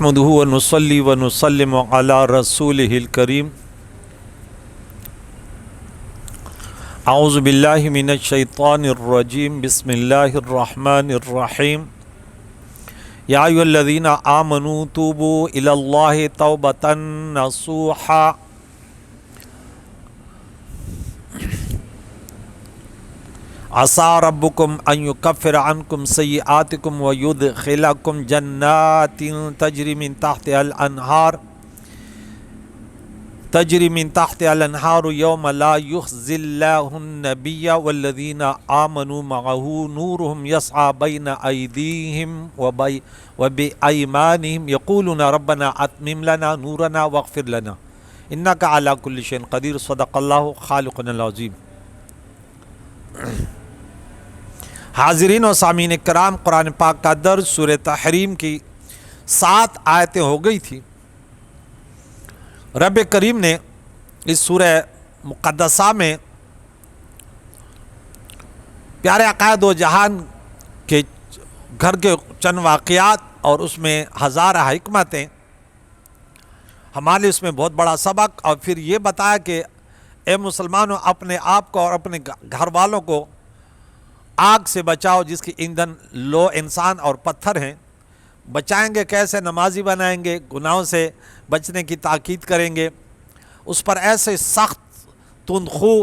نحمده ونصلي ونسلم على رسوله الكريم اعوذ بالله من الشيطان الرجيم بسم الله الرحمن الرحيم يا أيها الذين آمنوا توبوا إلى الله توبة نصوحا عسى ربكم أن يكفر عنكم سيئاتكم ويدخلكم جنات تجري من تحتها الأنهار يوم لا يخزي الله النبي والذين آمنوا معه نورهم يسعى بين أيديهم وبأيمانهم يقولون ربنا أتمم لنا نورنا واغفر لنا إنك على كل شيء قدير صدق الله خالقنا العظيم۔ حاضرین و سامعین کرام، قرآن پاک کا درس سورہ تحریم کی 7 آیتیں ہو گئی تھی۔ رب کریم نے اس سورہ مقدسہ میں پیارے عقائد و جہان کے گھر کے چند واقعات اور اس میں ہزارہ حکمتیں، ہمارے اس میں بہت بڑا سبق، اور پھر یہ بتایا کہ اے مسلمانوں، اپنے آپ کو اور اپنے گھر والوں کو آگ سے بچاؤ جس کی ایندھن لو انسان اور پتھر ہیں۔ بچائیں گے کیسے؟ نمازی بنائیں گے، گناہوں سے بچنے کی تاکید کریں گے۔ اس پر ایسے سخت تندخو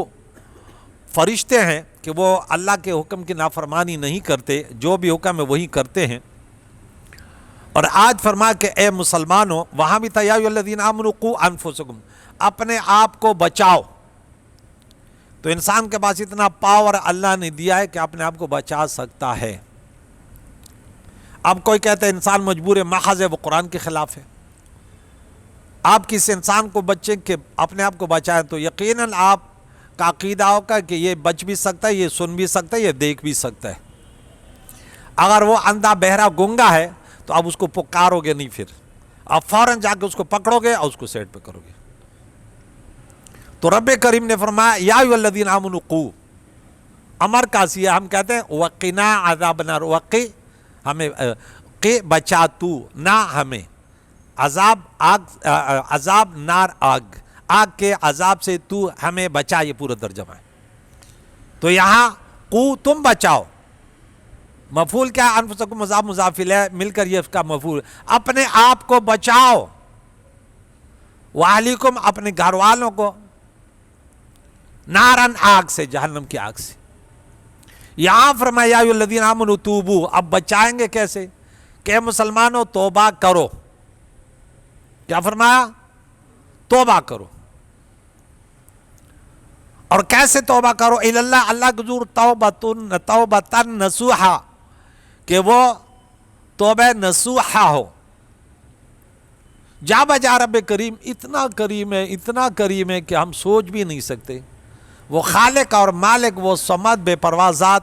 فرشتے ہیں کہ وہ اللہ کے حکم کی نافرمانی نہیں کرتے، جو بھی حکم ہے وہی کرتے ہیں۔ اور آج فرما کہ اے مسلمانوں، وہاں بھی تھا یا ایھا الذین آمنوا قوا انفسکم، اپنے آپ کو بچاؤ۔ تو انسان کے پاس اتنا پاور اللہ نے دیا ہے کہ اپنے آپ کو بچا سکتا ہے۔ اب کوئی کہتا ہے انسان مجبور محض ہے، وہ قرآن کے خلاف ہے۔ آپ کس انسان کو بچیں کہ اپنے آپ کو بچائیں، تو یقیناً آپ کا عقیدہ ہوگا کہ یہ بچ بھی سکتا ہے، یہ سن بھی سکتا ہے، یہ دیکھ بھی سکتا ہے۔ اگر وہ اندھا بہرا گنگا ہے تو اب اس کو پکارو گے نہیں، پھر آپ فوراً جا کے اس کو پکڑو گے اور اس کو سیٹ پہ کرو گے۔ تو رب کریم نے فرمایا یا ایھا الذین آمنوا قوا، امر کا سیاہ ہم کہتے ہیں وقنا عذاب النار، وقی ہمیں، قی بچا تو، نہ ہمیں، عذاب آگ، عذاب نار آگ، آگ کے عذاب سے تو ہمیں بچا، یہ پورا ترجمہ ہے۔ تو یہاں قو تم بچاؤ، مفعول کیا؟ انفسکم مضاف مضاف الیہ مل کر یہ اس کا مفعول، اپنے آپ کو بچاؤ، واہلیکم اپنے گھر والوں کو، نارن آگ سے، جہنم کی آگ سے۔ یہاں فرمایا یا ایھا الذین آمنوا توبوا، اب بچائیں گے کیسے؟ کہ مسلمانوں توبہ کرو۔ کیا فرمایا؟ توبہ کرو۔ اور کیسے توبہ کرو؟ الی اللہ، اللہ کے حضور توبۃ نصوحا، کہ وہ توبہ نصوحا ہو۔ جا بجا رب کریم اتنا کریم ہے، اتنا کریم ہے کہ ہم سوچ بھی نہیں سکتے۔ وہ خالق اور مالک، وہ صمد بے پرواہ ذات،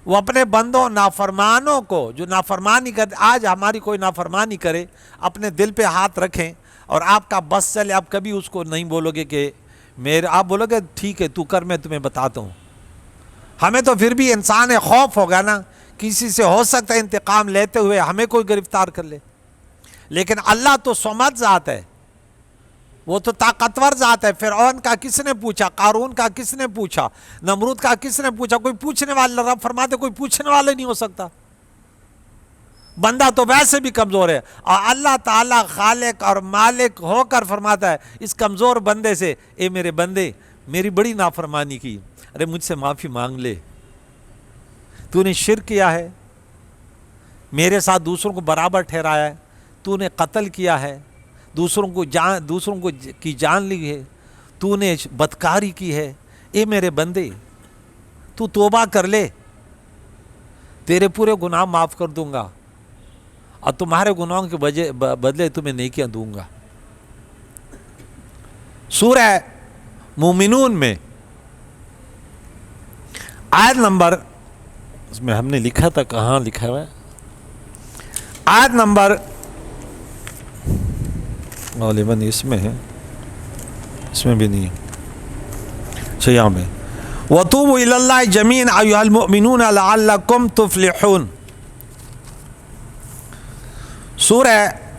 وہ اپنے بندوں نافرمانوں کو جو نافرمانی کرتے، آج ہماری کوئی نافرمانی کرے اپنے دل پہ ہاتھ رکھیں اور آپ کا بس چلے، آپ کبھی اس کو نہیں بولو گے کہ آپ بولو گے ٹھیک ہے تو کر، میں تمہیں بتاتا ہوں۔ ہمیں تو پھر بھی انسان ہے، خوف ہوگا نا، کسی سے ہو سکتا ہے انتقام لیتے ہوئے ہمیں کوئی گرفتار کر لے، لیکن اللہ تو صمد ذات ہے، وہ تو طاقتور ذات ہے۔ فرعون کا کس نے پوچھا؟ قارون کا کس نے پوچھا؟ نمرود کا کس نے پوچھا؟ کوئی پوچھنے والا، رب فرماتے کوئی پوچھنے والا نہیں ہو سکتا۔ بندہ تو ویسے بھی کمزور ہے، اور اللہ تعالیٰ خالق اور مالک ہو کر فرماتا ہے اس کمزور بندے سے، اے میرے بندے، میری بڑی نافرمانی کی، ارے مجھ سے معافی مانگ لے، تو نے شرک کیا ہے، میرے ساتھ دوسروں کو برابر ٹھہرایا ہے، تو نے قتل کیا ہے، دوسروں کو کی جان لی ہے، تو نے بدکاری کی ہے، اے میرے بندے تو توبہ کر لے، تیرے پورے گناہ معاف کر دوں گا اور تمہارے گناہوں کے بدلے تمہیں نیکیاں دوں گا۔ سورہ مومنون میں آیت نمبر، اس میں ہم نے لکھا تھا، کہاں لکھا ہوا ہے؟ آیت نمبر غالباً اس میں ہے، اس میں بھی نہیں ہے، اچھا یہاں میں وَتُوبُوا إِلَى اللَّهِ جَمِيعًا أَيُّهَا الْمُؤْمِنُونَ لَعَلَّكُمْ تُفْلِحُونَ۔ سورہ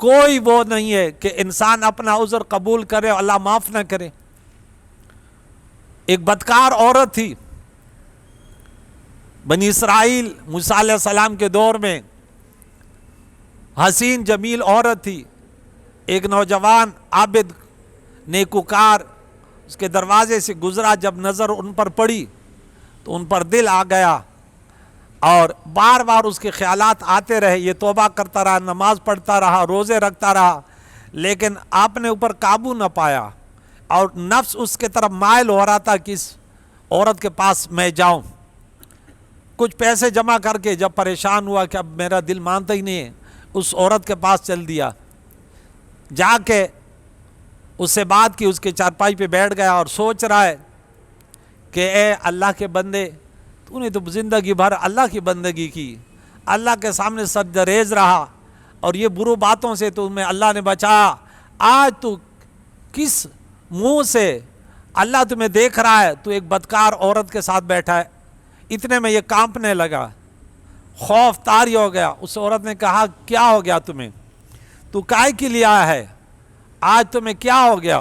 کوئی وہ نہیں ہے کہ انسان اپنا عذر قبول کرے اور اللہ معاف نہ کرے۔ ایک بدکار عورت تھی بنی اسرائیل موسیٰ علیہ السلام کے دور میں، حسین جمیل عورت تھی۔ ایک نوجوان عابد نیکوکار اس کے دروازے سے گزرا، جب نظر ان پر پڑی تو ان پر دل آ گیا، اور بار بار اس کے خیالات آتے رہے۔ یہ توبہ کرتا رہا، نماز پڑھتا رہا، روزے رکھتا رہا، لیکن آپ نے اوپر قابو نہ پایا، اور نفس اس کے طرف مائل ہو رہا تھا کہ اس عورت کے پاس میں جاؤں۔ کچھ پیسے جمع کر کے جب پریشان ہوا کہ اب میرا دل مانتا ہی نہیں ہے، اس عورت کے پاس چل دیا، جا کے اس سے بات کی، اس کے چارپائی پہ بیٹھ گیا اور سوچ رہا ہے کہ اے اللہ کے بندے، تو نے تو زندگی بھر اللہ کی بندگی کی، اللہ کے سامنے سجدریز رہا، اور یہ برو باتوں سے تمہیں اللہ نے بچایا، آج تو کس منہ سے اللہ تمہیں دیکھ رہا ہے تو ایک بدکار عورت کے ساتھ بیٹھا ہے۔ اتنے میں یہ کانپنے لگا، خوف طاری ہو گیا۔ اس عورت نے کہا کیا ہو گیا تمہیں؟ تو کائے کے لیے آیا ہے؟ آج تمہیں کیا ہو گیا؟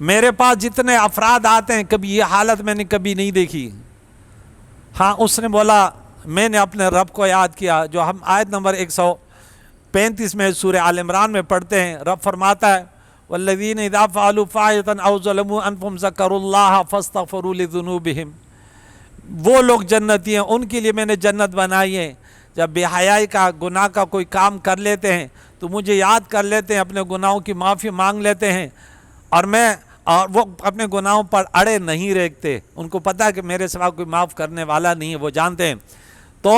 میرے پاس جتنے افراد آتے ہیں کبھی یہ حالت میں نے کبھی نہیں دیکھی۔ ہاں، اس نے بولا میں نے اپنے رب کو یاد کیا، جو ہم آیت نمبر 135 میں سورہ آل عمران میں پڑھتے ہیں۔ رب فرماتا ہے والذین اذا فعلوا فاحشۃ او ظلموا انفسهم ذکروا اللہ فاستغفروا لذنوبہم، وہ لوگ جنتی ہیں، ان کے لیے میں نے جنت بنائی ہے، جب بے حیائی کا گناہ کا کوئی کام کر لیتے ہیں تو مجھے یاد کر لیتے ہیں، اپنے گناہوں کی معافی مانگ لیتے ہیں، اور وہ اپنے گناہوں پر اڑے نہیں رہتے، ان کو پتہ ہے کہ میرے سوا کوئی معاف کرنے والا نہیں ہے، وہ جانتے ہیں۔ تو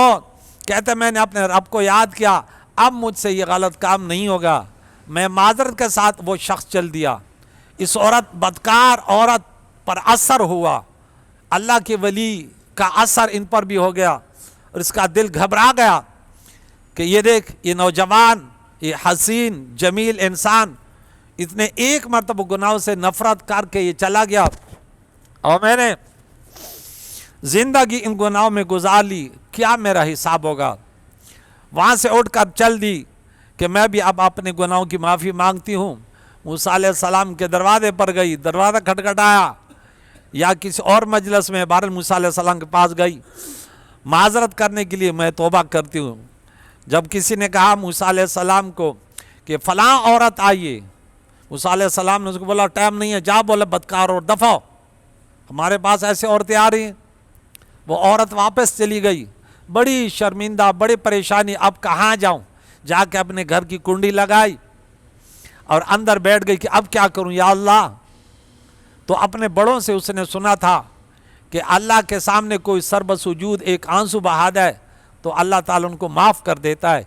کہتے ہیں میں نے اپنے رب کو یاد کیا، اب مجھ سے یہ غلط کام نہیں ہوگا، میں معذرت کے ساتھ وہ شخص چل دیا۔ اس بدکار عورت پر اثر ہوا، اللہ کے ولی کا اثر ان پر بھی ہو گیا، اور اس کا دل گھبرا گیا کہ یہ دیکھ، یہ نوجوان، یہ حسین جمیل انسان اتنے ایک مرتبہ گناہوں سے نفرت کر کے یہ چلا گیا، اور میں نے زندگی ان گناہوں میں گزار لی، کیا میرا حساب ہوگا؟ وہاں سے اٹھ کر چل دی کہ میں بھی اب اپنے گناہوں کی معافی مانگتی ہوں۔ موسیٰ علیہ السلام کے دروازے پر گئی، دروازہ کھٹکھٹایا، یا کسی اور مجلس میں بہرحال موسیٰ علیہ السلام کے پاس گئی معذرت کرنے کے لیے، میں توبہ کرتی ہوں۔ جب کسی نے کہا موسیٰ علیہ السلام کو کہ فلاں عورت آئیے، موسیٰ علیہ السلام نے اس کو بولا ٹائم نہیں ہے، جا، بولا بدکار اور دفع ہو، ہمارے پاس ایسے عورتیں آ رہی ہیں۔ وہ عورت واپس چلی گئی، بڑی شرمندہ، بڑی پریشانی، اب کہاں جاؤں؟ جا کے اپنے گھر کی کنڈی لگائی اور اندر بیٹھ گئی کہ اب کیا کروں یا اللہ۔ تو اپنے بڑوں سے اس نے سنا تھا کہ اللہ کے سامنے کوئی سر بسجود ایک آنسو بہا دے تو اللہ تعالیٰ ان کو معاف کر دیتا ہے۔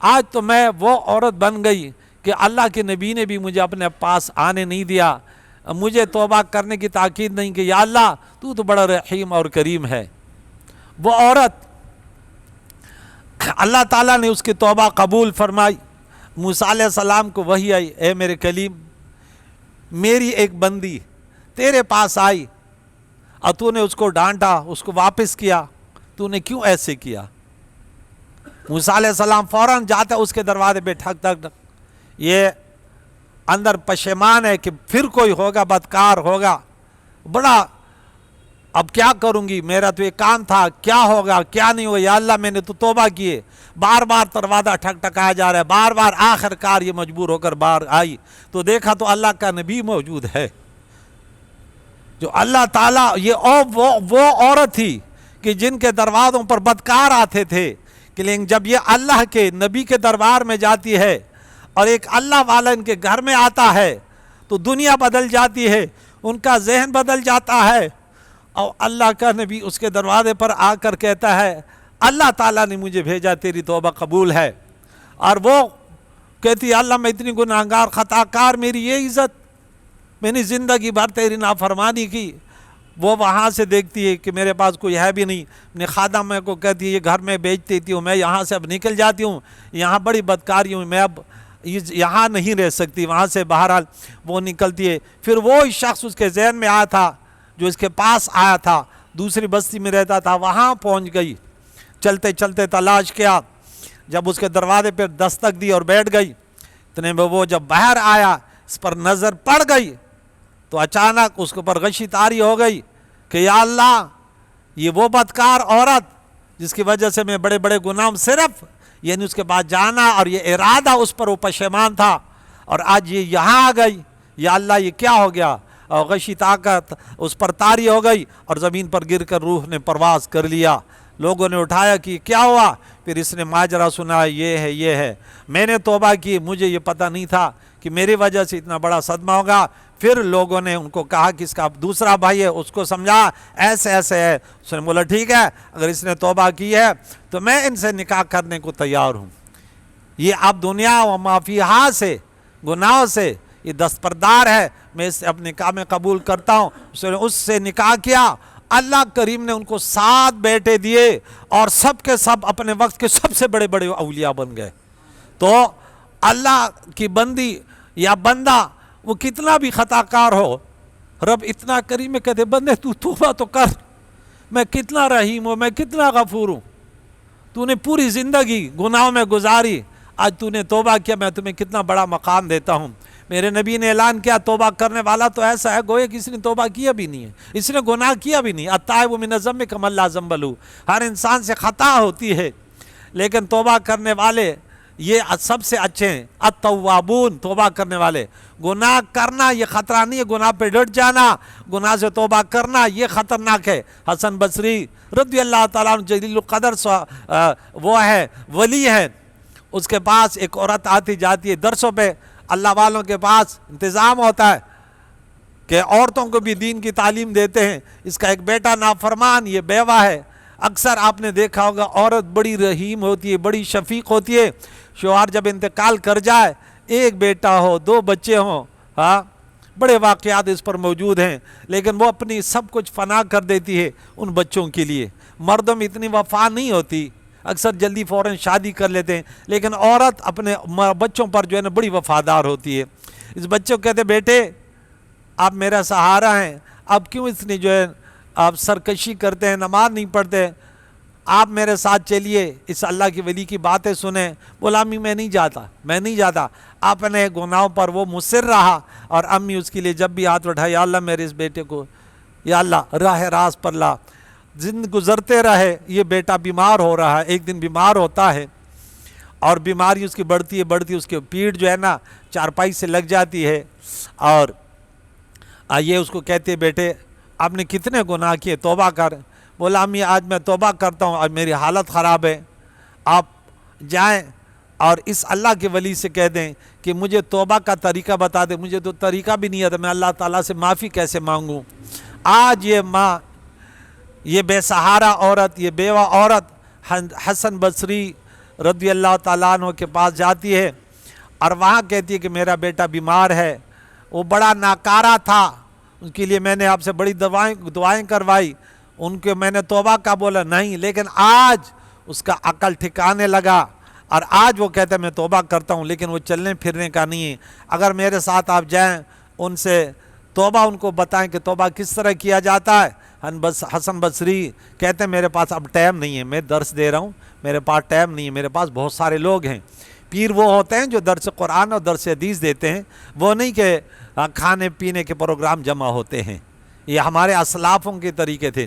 آج تو میں وہ عورت بن گئی کہ اللہ کے نبی نے بھی مجھے اپنے پاس آنے نہیں دیا، مجھے توبہ کرنے کی تاکید نہیں کہ یا اللہ تو بڑا رحیم اور کریم ہے۔ وہ عورت، اللہ تعالیٰ نے اس کی توبہ قبول فرمائی۔ موسیٰ علیہ السلام کو وحی آئی، اے میرے کلیم، میری ایک بندی تیرے پاس آئی اور تو نے اس کو ڈانٹا، اس کو واپس کیا، تو نے کیوں ایسے کیا؟ موسیٰ علیہ السلام فوراً جاتا اس کے دروازے پہ ٹھک ٹھک ٹھک، یہ اندر پشیمان ہے کہ پھر کوئی ہوگا، بدکار ہوگا، بڑا اب کیا کروں گی، میرا تو یہ کام تھا، کیا ہوگا کیا نہیں ہوگا، یا اللہ میں نے تو توبہ کیے، بار بار دروازہ ٹھک ٹکایا جا رہا ہے، بار بار، آخر کار یہ مجبور ہو کر باہر آئی تو دیکھا تو اللہ کا نبی موجود ہے، جو اللہ تعالیٰ، یہ وہ عورت تھی کہ جن کے دروازوں پر بدکار آتے تھے، لیکن جب یہ اللہ کے نبی کے دربار میں جاتی ہے اور ایک اللہ والا ان کے گھر میں آتا ہے تو دنیا بدل جاتی ہے، ان کا ذہن بدل جاتا ہے، اور اللہ کا نبی اس کے دروازے پر آ کر کہتا ہے اللہ تعالیٰ نے مجھے بھیجا، تیری توبہ قبول ہے۔ اور وہ کہتی ہے اللہ میں اتنی گناہگار خطا کار، میری یہ عزت، میں نے زندگی بھر تیری نافرمانی کی۔ وہ وہاں سے دیکھتی ہے کہ میرے پاس کوئی ہے بھی نہیں، اپنے خادم کو کہتی ہے یہ گھر میں بیچ دیتی ہوں، میں یہاں سے اب نکل جاتی ہوں، یہاں بڑی بدکاری ہوں، میں اب یہاں نہیں رہ سکتی، وہاں سے بہرحال وہ نکلتی ہے۔ پھر وہ شخص اس کے ذہن میں آیا تھا جو اس کے پاس آیا تھا، دوسری بستی میں رہتا تھا، وہاں پہنچ گئی، چلتے چلتے تلاش کیا، جب اس کے دروازے پہ دستک دی اور بیٹھ گئی، اتنے میں وہ جب باہر آیا، اس پر نظر پڑ گئی تو اچانک اس کے اوپر غشی طاری ہو گئی کہ یا اللہ، یہ وہ بدکار عورت جس کی وجہ سے میں بڑے بڑے گناہوں، صرف یعنی اس کے بعد جانا اور یہ ارادہ اس پر وہ پشیمان تھا، اور آج یہ یہاں آ گئی، یا اللہ یہ کیا ہو گیا، اور غشی طاقت اس پر طاری ہو گئی اور زمین پر گر کر روح نے پرواز کر لیا۔ لوگوں نے اٹھایا کہ کیا ہوا، پھر اس نے ماجرا سنا، یہ ہے یہ ہے، میں نے توبہ کی، مجھے یہ پتہ نہیں تھا کہ میری وجہ سے اتنا بڑا صدمہ ہوگا۔ پھر لوگوں نے ان کو کہا کہ اس کا دوسرا بھائی ہے، اس کو سمجھا ایسے ایسے ہے، اس نے بولا ٹھیک ہے، اگر اس نے توبہ کی ہے تو میں ان سے نکاح کرنے کو تیار ہوں۔ یہ اب دنیا و مافیہا سے، گناہوں سے یہ دستبردار ہے، میں اس سے اپنے نکاح میں قبول کرتا ہوں۔ اس سے نکاح کیا، اللہ کریم نے ان کو 7 بیٹے دیے، اور سب کے سب اپنے وقت کے سب سے بڑے بڑے اولیاء بن گئے۔ تو اللہ کی بندی یا بندہ وہ کتنا بھی خطا کار ہو، رب اتنا کریم ہے، کہتے بندے تو توبہ تو کر، میں کتنا رحیم ہوں، میں کتنا غفور ہوں، تو نے پوری زندگی گناہوں میں گزاری، آج تو نے توبہ کیا، میں تمہیں کتنا بڑا مقام دیتا ہوں۔ میرے نبی نے اعلان کیا، توبہ کرنے والا تو ایسا ہے گویا کہ اس نے توبہ کیا بھی نہیں ہے، اس نے گناہ کیا بھی نہیں۔ التائب من الذنب کمن لا ذنب لہ، ہر انسان سے خطا ہوتی ہے، لیکن توبہ کرنے والے یہ سب سے اچھے ہیں۔ التوابون، توبہ کرنے والے۔ گناہ کرنا یہ خطرہ نہیں ہے، گناہ پہ ڈٹ جانا، گناہ سے توبہ کرنا یہ خطرناک ہے۔ حسن بصری رضی اللہ تعالیٰ عنہ جلیل القدر وہ ہے، ولی ہے، اس کے پاس ایک عورت آتی جاتی ہے درسوں پہ، اللہ والوں کے پاس انتظام ہوتا ہے کہ عورتوں کو بھی دین کی تعلیم دیتے ہیں۔ اس کا ایک بیٹا نافرمان، یہ بیوہ ہے۔ اکثر آپ نے دیکھا ہوگا عورت بڑی رحیم ہوتی ہے، بڑی شفیق ہوتی ہے، شوہر جب انتقال کر جائے، ایک بیٹا ہو، 2 بچے ہوں، ہاں بڑے واقعات اس پر موجود ہیں، لیکن وہ اپنی سب کچھ فنا کر دیتی ہے ان بچوں کے لیے۔ مردوں میں اتنی وفا نہیں ہوتی، اکثر جلدی فوراً شادی کر لیتے ہیں، لیکن عورت اپنے بچوں پر جو ہے نا بڑی وفادار ہوتی ہے۔ اس بچوں کو کہتے بیٹے آپ میرا سہارا ہیں، اب کیوں اس نے جو ہے آپ سرکشی کرتے ہیں، نماز نہیں پڑھتے، آپ میرے ساتھ چلیے، اس اللہ کی ولی کی باتیں سنیں۔ بولا امی میں نہیں جاتا۔ اپنے گناہوں پر وہ مصر رہا، اور امی اس کے لیے جب بھی ہاتھ اٹھایا، یا اللہ میرے اس بیٹے کو یا اللہ راہ راست پر لا۔ دن گزرتے رہے، یہ بیٹا بیمار ہو رہا ہے، ایک دن بیمار ہوتا ہے اور بیماری اس کی بڑھتی ہے، اس کی پیٹھ جو ہے نا چارپائی سے لگ جاتی ہے، اور یہ اس کو کہتے بیٹے آپ نے کتنے گناہ کیے، توبہ کر۔ بولا امی آج میں توبہ کرتا ہوں، آج میری حالت خراب ہے، آپ جائیں اور اس اللہ کے ولی سے کہہ دیں کہ مجھے توبہ کا طریقہ بتا دیں، مجھے تو طریقہ بھی نہیں آتا، میں اللہ تعالیٰ سے معافی کیسے مانگوں۔ آج یہ ماں، یہ بے سہارا عورت، یہ بیوہ عورت حسن بصری رضی اللہ تعالیٰ عنہ کے پاس جاتی ہے، اور وہاں کہتی ہے کہ میرا بیٹا بیمار ہے، وہ بڑا ناکارہ تھا، ان کے لیے میں نے آپ سے بڑی دعائیں کروائی، ان کے میں نے توبہ کا بولا نہیں، لیکن آج اس کا عقل ٹھکانے لگا، اور آج وہ کہتا ہے میں توبہ کرتا ہوں، لیکن وہ چلنے پھرنے کا نہیں ہے۔ اگر میرے ساتھ آپ جائیں، ان سے توبہ ان کو بتائیں کہ توبہ کس طرح کیا جاتا ہے۔ حسن بصری کہتے ہیں میرے پاس اب ٹائم نہیں ہے، میں درس دے رہا ہوں، میرے پاس ٹائم نہیں ہے، میرے پاس بہت سارے لوگ ہیں۔ پیر وہ ہوتے ہیں جو درس قرآن اور درس حدیث دیتے ہیں، وہ نہیں کہ کھانے پینے کے پروگرام جمع ہوتے ہیں، یہ ہمارے اسلافوں کے طریقے تھے۔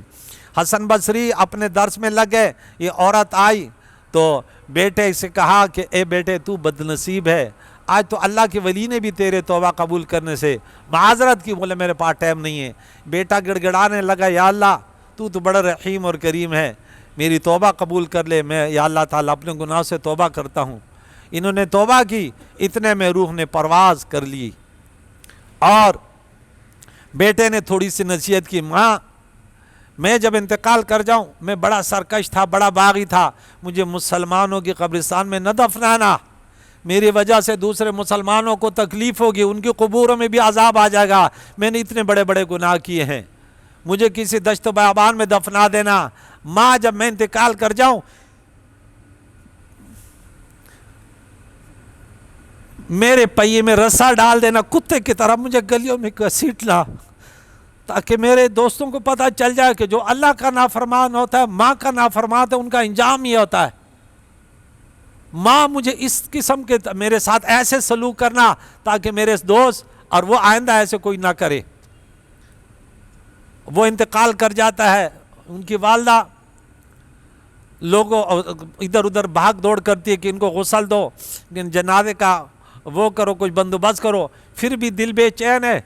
حسن بصری اپنے درس میں لگ گئے، یہ عورت آئی تو بیٹے سے کہا کہ اے بیٹے تو بد نصیب ہے، آج تو اللہ کے ولی نے بھی تیرے توبہ قبول کرنے سے معذرت کی۔ بولے میرے پاس ٹائم نہیں ہے۔ بیٹا گڑ گڑانے لگا، یا اللہ تو بڑا رحیم اور کریم ہے، میری توبہ قبول کر لے، میں یا اللہ تعالیٰ اپنے گناہ سے توبہ کرتا ہوں۔ انہوں نے توبہ کی، اتنے میں روح نے پرواز کر لی، اور بیٹے نے تھوڑی سی نصیحت کی، ماں میں جب انتقال کر جاؤں، میں بڑا سرکش تھا، بڑا باغی تھا، مجھے مسلمانوں کی قبرستان میں نہ دفنانا، میری وجہ سے دوسرے مسلمانوں کو تکلیف ہوگی، ان کی قبوروں میں بھی عذاب آ جائے گا، میں نے اتنے بڑے بڑے گناہ کیے ہیں، مجھے کسی دشت و بیابان میں دفنا دینا۔ ماں جب میں انتقال کر جاؤں، میرے پہیے میں رسا ڈال دینا، کتے کی طرح مجھے گلیوں میں گھسیٹنا، تاکہ میرے دوستوں کو پتہ چل جائے کہ جو اللہ کا نافرمان ہوتا ہے، ماں کا نافرمان ہوتا ہے، ان کا انجام یہ ہوتا ہے۔ ماں مجھے اس قسم کے میرے ساتھ ایسے سلوک کرنا تاکہ میرے دوست اور وہ آئندہ ایسے کوئی نہ کرے. وہ انتقال کر جاتا ہے, ان کی والدہ لوگوں ادھر ادھر بھاگ دوڑ کرتی ہے کہ ان کو غسل دو, جنازے کا وہ کرو, کچھ بندوبست کرو, پھر بھی دل بے چین ہے.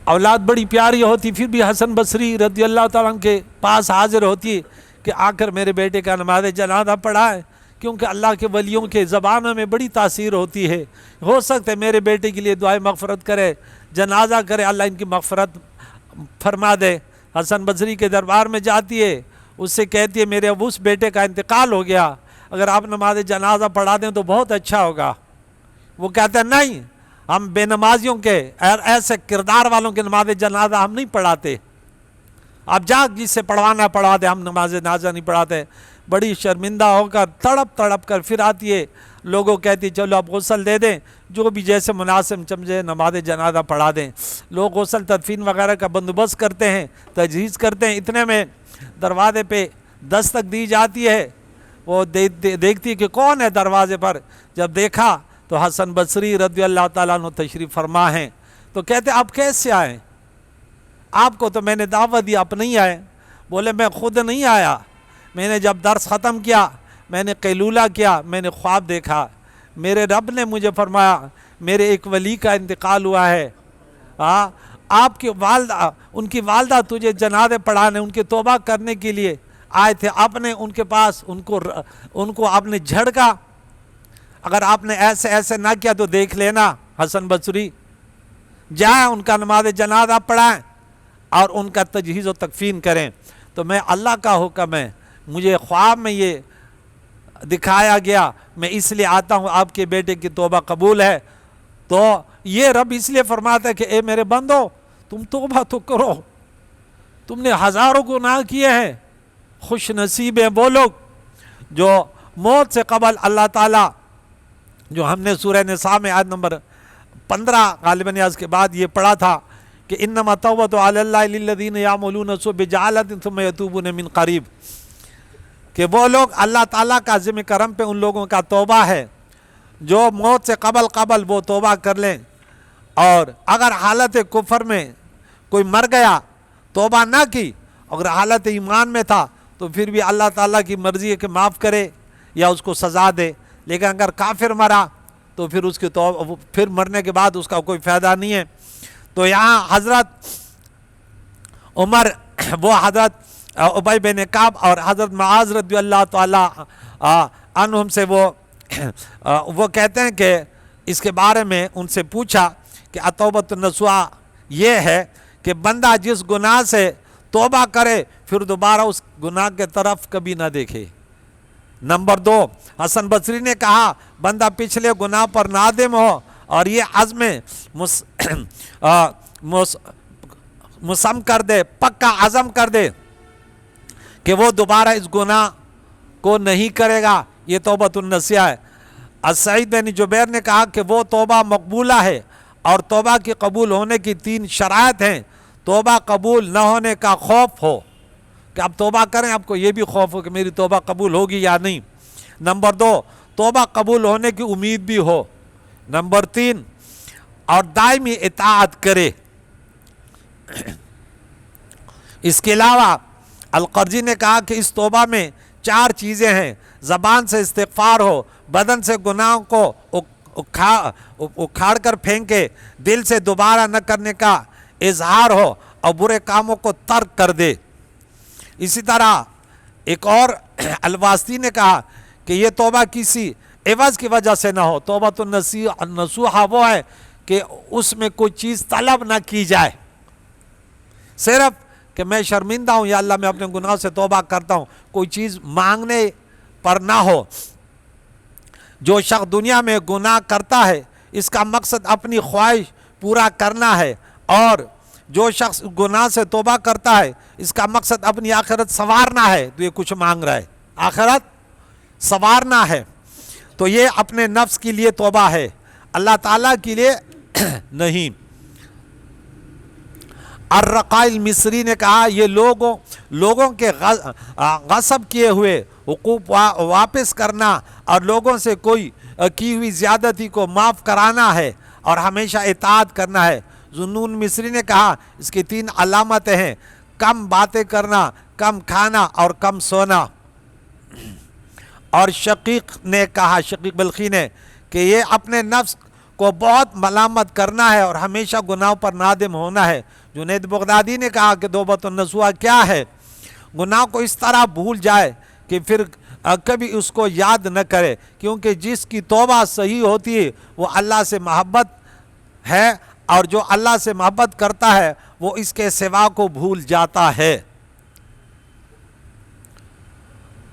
اولاد بڑی پیاری ہوتی, پھر بھی حسن بصری رضی اللہ تعالیٰ عنہ کے پاس حاضر ہوتی کہ آ کر میرے بیٹے کا نماز جنازہ پڑھائے, کیونکہ اللہ کے ولیوں کے زبانوں میں بڑی تاثیر ہوتی ہے. ہو سکتا ہے میرے بیٹے کے لیے دعائے مغفرت کرے, جنازہ کرے, اللہ ان کی مغفرت فرما دے. حسن بصری کے دربار میں جاتی ہے, اس سے کہتی ہے میرے اب اس بیٹے کا انتقال ہو گیا, اگر آپ نماز جنازہ پڑھا دیں تو بہت اچھا ہوگا. وہ کہتے ہیں نہیں, ہم بے نمازیوں کے ایسے کردار والوں کے نماز جنازہ ہم نہیں پڑھاتے, آپ جا جس سے پڑھوانا پڑھوا دے, ہم نماز جنازہ نہیں پڑھاتے. بڑی شرمندہ ہو کر تڑپ تڑپ کر پھر آتی ہے, لوگوں کہتی چلو آپ غسل دے دیں, جو بھی جیسے مناسب سمجھے نماز جنازہ پڑھا دیں. لوگ غسل تدفین وغیرہ کا بندوبست کرتے ہیں, تجہیز کرتے ہیں. اتنے میں دروازے پہ دستک دی جاتی ہے, وہ دیکھتی کہ کون ہے دروازے پر. جب دیکھا تو حسن بصری رضی اللہ تعالیٰ عنہ تشریف فرما ہیں. تو کہتے آپ کیسے آئے, آپ کو تو میں نے دعوت دی, آپ نہیں آئے. بولے میں خود نہیں آیا, میں نے جب درس ختم کیا, میں نے قیلولہ کیا, میں نے خواب دیکھا, میرے رب نے مجھے فرمایا میرے ایک ولی کا انتقال ہوا ہے, آپ کی والدہ, ان کی والدہ تجھے جنازے پڑھانے, ان کی توبہ کرنے کے لیے آئے تھے. آپ نے ان کے پاس ان کو آپ نے جھڑکا, اگر آپ نے ایسے ایسے نہ کیا تو دیکھ لینا حسن بصری, جائیں ان کا نماز جنازہ پڑھائیں اور ان کا تجہیز و تکفین کریں. تو میں اللہ کا حکم ہے, مجھے خواب میں یہ دکھایا گیا, میں اس لیے آتا ہوں, آپ کے بیٹے کی توبہ قبول ہے. تو یہ رب اس لیے فرماتا ہے کہ اے میرے بندو, تم توبہ تو کرو, تم نے ہزاروں گناہ کیے ہیں. خوش نصیب ہیں وہ لوگ جو موت سے قبل اللہ تعالیٰ, جو ہم نے سورہ نساء میں آیت نمبر 15 غالباً اس کے بعد یہ پڑھا تھا کہ انما توبۃ علی اللہ للذین یعملون السوء بجہالۃ ثم یتوبون من قریب, کہ وہ لوگ اللہ تعالیٰ کا عزم کرم پہ ان لوگوں کا توبہ ہے جو موت سے قبل وہ توبہ کر لیں. اور اگر حالت کفر میں کوئی مر گیا, توبہ نہ کی, اگر حالت ایمان میں تھا تو پھر بھی اللہ تعالیٰ کی مرضی ہے کہ معاف کرے یا اس کو سزا دے. لیکن اگر کافر مرا تو پھر اس کی توبہ, پھر مرنے کے بعد اس کا کوئی فائدہ نہیں ہے. تو یہاں حضرت عمر, وہ حضرت ابی بن کعب اور حضرت معاذ رضی اللہ تعالیٰ عنہم سے وہ کہتے ہیں کہ اس کے بارے میں ان سے پوچھا کہ التوبۃ النصوح یہ ہے کہ بندہ جس گناہ سے توبہ کرے پھر دوبارہ اس گناہ کے طرف کبھی نہ دیکھے. نمبر 2, حسن بصری نے کہا بندہ پچھلے گناہ پر نادم ہو اور یہ عزم مسم کر دے, پکا عزم کر دے کہ وہ دوبارہ اس گناہ کو نہیں کرے گا, یہ توبۃ النصوح ہے. سعید بن جبیر نے کہا کہ وہ توبہ مقبولہ ہے, اور توبہ کی قبول ہونے کی 3 شرائط ہیں. توبہ قبول نہ ہونے کا خوف ہو, کہ آپ توبہ کریں آپ کو یہ بھی خوف ہو کہ میری توبہ قبول ہوگی یا نہیں. نمبر 2, توبہ قبول ہونے کی امید بھی ہو. نمبر 3, اور دائمی اطاعت کرے. اس کے علاوہ القرضی نے کہا کہ اس توبہ میں 4 چیزیں ہیں. زبان سے استغفار ہو, بدن سے گناہوں کو اکھاڑ کر پھینکے, دل سے دوبارہ نہ کرنے کا اظہار ہو, اور برے کاموں کو ترک کر دے. اسی طرح ایک اور الواسطی نے کہا کہ یہ توبہ کسی عوض کی وجہ سے نہ ہو. توبۃ النصوح وہ ہے کہ اس میں کوئی چیز طلب نہ کی جائے, صرف کہ میں شرمندہ ہوں یا اللہ میں اپنے گناہ سے توبہ کرتا ہوں, کوئی چیز مانگنے پر نہ ہو. جو شخص دنیا میں گناہ کرتا ہے اس کا مقصد اپنی خواہش پورا کرنا ہے, اور جو شخص گناہ سے توبہ کرتا ہے اس کا مقصد اپنی آخرت سنوارنا ہے. تو یہ کچھ مانگ رہا ہے, آخرت سنوارنا ہے, تو یہ اپنے نفس کے لیے توبہ ہے, اللہ تعالیٰ کے لیے نہیں. الرقائل مصری نے کہا یہ لوگوں کے غصب کیے ہوئے حقوق واپس کرنا اور لوگوں سے کوئی کی ہوئی زیادتی کو معاف کرانا ہے اور ہمیشہ اطاعت کرنا ہے۔ ذوالنون مصری نے کہا اس کی 3 علامتیں ہیں: کم باتیں کرنا، کم کھانا اور کم سونا۔ اور شقیق نے کہا، شقیق بلخی نے، کہ یہ اپنے نفس کو بہت ملامت کرنا ہے اور ہمیشہ گناہوں پر نادم ہونا ہے۔ جنید بغدادی نے کہا کہ توبۃ النصوح کیا ہے؟ گناہ کو اس طرح بھول جائے کہ پھر کبھی اس کو یاد نہ کرے، کیونکہ جس کی توبہ صحیح ہوتی ہے وہ اللہ سے محبت ہے، اور جو اللہ سے محبت کرتا ہے وہ اس کے سوا کو بھول جاتا ہے۔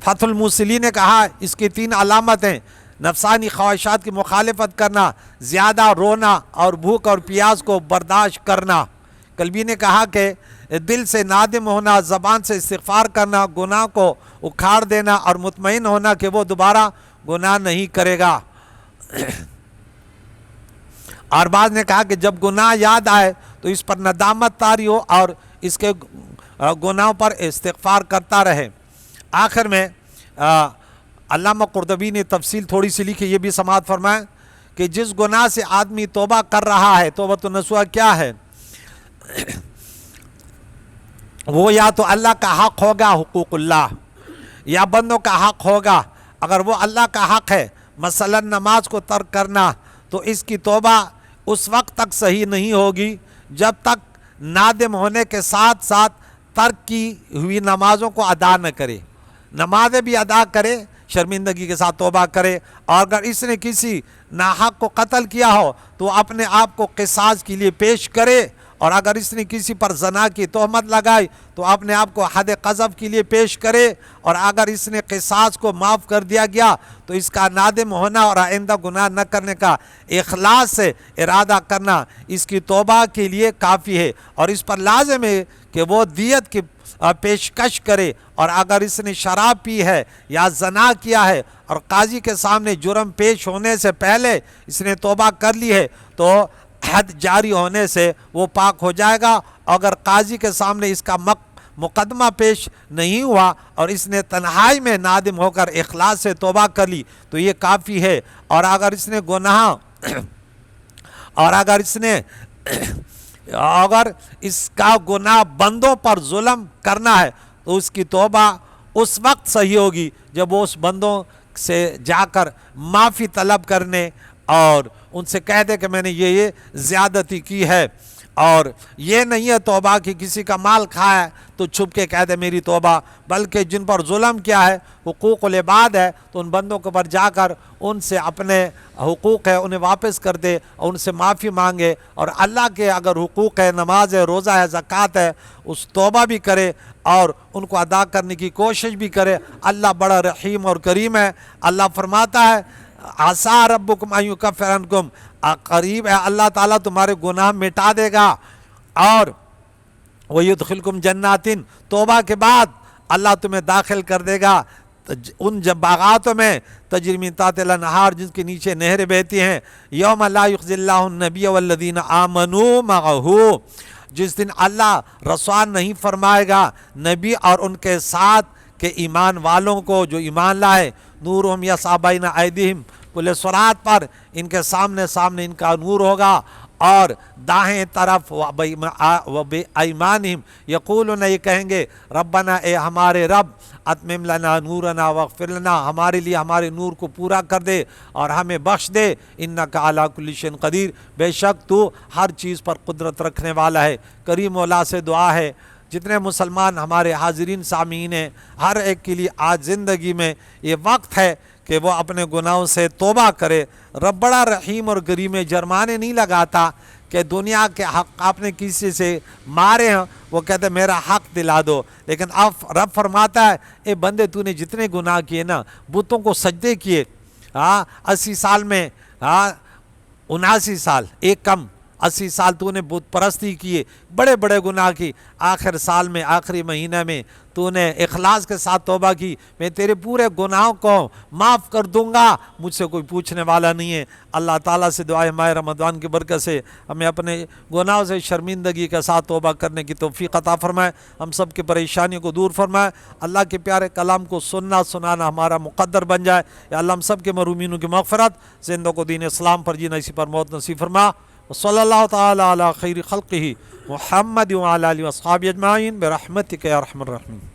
فتح الموصلی نے کہا اس کی 3 علامتیں: نفسانی خواہشات کی مخالفت کرنا، زیادہ رونا اور بھوک اور پیاس کو برداشت کرنا۔ کلبی نے کہا کہ دل سے نادم ہونا، زبان سے استغفار کرنا، گناہ کو اکھاڑ دینا اور مطمئن ہونا کہ وہ دوبارہ گناہ نہیں کرے گا۔ اور بعض نے کہا کہ جب گناہ یاد آئے تو اس پر ندامت طاری ہو اور اس کے گناہوں پر استغفار کرتا رہے۔ آخر میں علامہ قرطبی نے تفصیل تھوڑی سی لکھی، یہ بھی سماعت فرمائیں کہ جس گناہ سے آدمی توبہ کر رہا ہے، توبۃ النصوح کیا ہے؟ وہ یا تو اللہ کا حق ہوگا، حقوق اللہ، یا بندوں کا حق ہوگا۔ اگر وہ اللہ کا حق ہے، مثلا نماز کو ترک کرنا، تو اس کی توبہ اس وقت تک صحیح نہیں ہوگی جب تک نادم ہونے کے ساتھ ساتھ ترک کی ہوئی نمازوں کو ادا نہ کرے، نمازیں بھی ادا کرے، شرمندگی کے ساتھ توبہ کرے۔ اور اگر اس نے کسی ناحق کو قتل کیا ہو تو اپنے آپ کو قصاص کے لیے پیش کرے، اور اگر اس نے کسی پر زنا کی تہمت لگائی تو اپنے آپ کو حد قذف کے لیے پیش کرے، اور اگر اس نے قصاص کو معاف کر دیا گیا تو اس کا نادم ہونا اور آئندہ گناہ نہ کرنے کا اخلاص سے ارادہ کرنا اس کی توبہ کے لیے کافی ہے، اور اس پر لازم ہے کہ وہ دیت کی پیشکش کرے۔ اور اگر اس نے شراب پی ہے یا زنا کیا ہے اور قاضی کے سامنے جرم پیش ہونے سے پہلے اس نے توبہ کر لی ہے تو حد جاری ہونے سے وہ پاک ہو جائے گا۔ اگر قاضی کے سامنے اس کا مقدمہ پیش نہیں ہوا اور اس نے تنہائی میں نادم ہو کر اخلاص سے توبہ کر لی تو یہ کافی ہے۔ اور اگر اس کا گناہ بندوں پر ظلم کرنا ہے تو اس کی توبہ اس وقت صحیح ہوگی جب وہ اس بندوں سے جا کر معافی طلب کرنے اور ان سے کہہ دے کہ میں نے یہ زیادتی کی ہے۔ اور یہ نہیں ہے توبہ کہ کسی کا مال کھایا تو چھپ کے کہہ دے میری توبہ، بلکہ جن پر ظلم کیا ہے، حقوق العباد ہے، تو ان بندوں کے پر جا کر ان سے اپنے حقوق ہے انہیں واپس کر دے اور ان سے معافی مانگے، اور اللہ کے اگر حقوق ہے، نماز ہے، روزہ ہے، زکوٰۃ ہے، اس توبہ بھی کرے اور ان کو ادا کرنے کی کوشش بھی کرے۔ اللہ بڑا رحیم اور کریم ہے۔ اللہ فرماتا ہے عَسَىٰ رَبُّكُمْ أَن يُكَفِّرَ عَنْكُمْ، قریب ہے اللہ تعالیٰ تمہارے گناہ مٹا دے گا، اور وَيُدْخِلْكُمْ جَنَّاتٍ، توبہ کے بعد اللہ تمہیں داخل کر دے گا ان باغاتوں میں تجری من تحتہا الانہار، جن کے نیچے نہریں بہتی ہیں، یوم لا یخزی اللہ النبی والذین آمنوا معہ، جس دن اللہ رسوا نہیں فرمائے گا نبی اور ان کے ساتھ کہ ایمان والوں کو جو ایمان لائے، نورہم یسعی بین ایدیہم، پل صراط پر ان کے سامنے ان کا نور ہوگا، اور دائیں طرف وبایمانہم یقولون، یہ کہیں گے ربنا، اے ہمارے رب، اتمم لنا نورنا واغفر لنا، ہمارے لیے ہمارے نور کو پورا کر دے اور ہمیں بخش دے، انک علی کل شیء قدیر، بے شک تو ہر چیز پر قدرت رکھنے والا ہے۔ کریم مولا سے دعا ہے جتنے مسلمان ہمارے حاضرین سامعین ہیں، ہر ایک کے لیے آج زندگی میں یہ وقت ہے کہ وہ اپنے گناہوں سے توبہ کرے۔ رب بڑا رحیم اور کریم ہے، جرمانے نہیں لگاتا کہ دنیا کے حق آپ نے کسی سے مارے ہیں وہ کہتے میرا حق دلا دو، لیکن اب رب فرماتا ہے اے بندے تو نے جتنے گناہ کیے نا، بتوں کو سجدے کیے، 80 سال میں 79 سال، ایک کم 80 سال تو نے بت پرستی کیے، بڑے بڑے گناہ کی، آخر سال میں آخری مہینہ میں تو نے اخلاص کے ساتھ توبہ کی، میں تیرے پورے گناہوں کو معاف کر دوں گا، مجھ سے کوئی پوچھنے والا نہیں ہے۔ اللہ تعالیٰ سے دعا ہے ماہ رمضان کی برکت سے ہمیں اپنے گناہوں سے شرمندگی کے ساتھ توبہ کرنے کی توفیق عطا فرمائے، ہم سب کی پریشانیوں کو دور فرمائے، اللہ کے پیارے کلام کو سننا سنانا ہمارا مقدر بن جائے۔ یا اللہ ہم سب کے مرحومینوں کی مغفرت، زندوں کو دین اسلام پر جینا، اسی پر موت نصیب فرما۔ وصلی اللہ تعالی علی خیر خلقہ محمد وعلی آلہ واصحابہ اجمعین برحمتک یا ارحم الراحمین۔